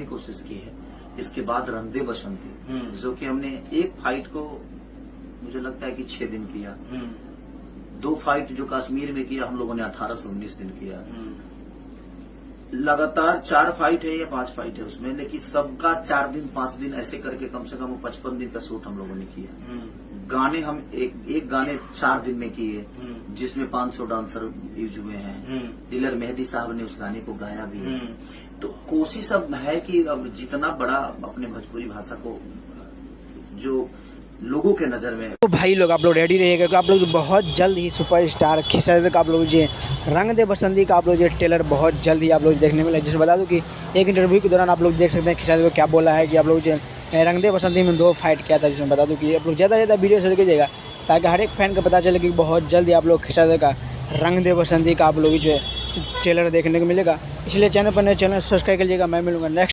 कोशिश की है। इसके बाद रंग दे बसंती, जो कि हमने एक फाइट को मुझे लगता है कि 6 दिन किया। 2 फाइट जो कश्मीर में किया हम लोगों ने 18 से 19 दिन किया। लगातार 4 फाइट है या 5 फाइट है उसमें, लेकिन सबका 4 दिन 5 दिन ऐसे करके कम से कम 55 दिन का शूट हम लोगों ने किया। गाने हम एक गाने 4 दिन में किए, जिसमें 500 डांसर यूज हुए हैं। दिलर मेहदी साहब ने उस गाने को गाया भी है। तो कोशिश अब है कि अब जितना बड़ा अपने भोजपुरी भाषा को जो लोगों के नजर में, तो भाई लोग आप लोग रेडी रहिएगा क्योंकि आप लोग बहुत जल्द ही सुपरस्टार खेसारी का आप लोग जो रंग दे बसंती का आप लोग जो ट्रेलर बहुत जल्द ही आप लोग देखने मिले। जिसमें बता दूं कि एक इंटरव्यू के दौरान आप लोग देख सकते हैं खेसारी को क्या बोला है कि आप लोग जो रंग दे बसंती में 2 फाइट किया था। जिसमें बता दूं कि आप लोग ज़्यादा से ज़्यादा वीडियो शेयर कीजिएगा ताकि हर एक फैन को पता चले कि बहुत जल्द ही आप लोग खेसारी का रंग दे बसंती का आप लोग जो ट्रेलर देखने को मिलेगा। इसलिए चैनल पर नए चैनल सब्सक्राइब कीजिएगा। मैं मिलूंगा नेक्स्ट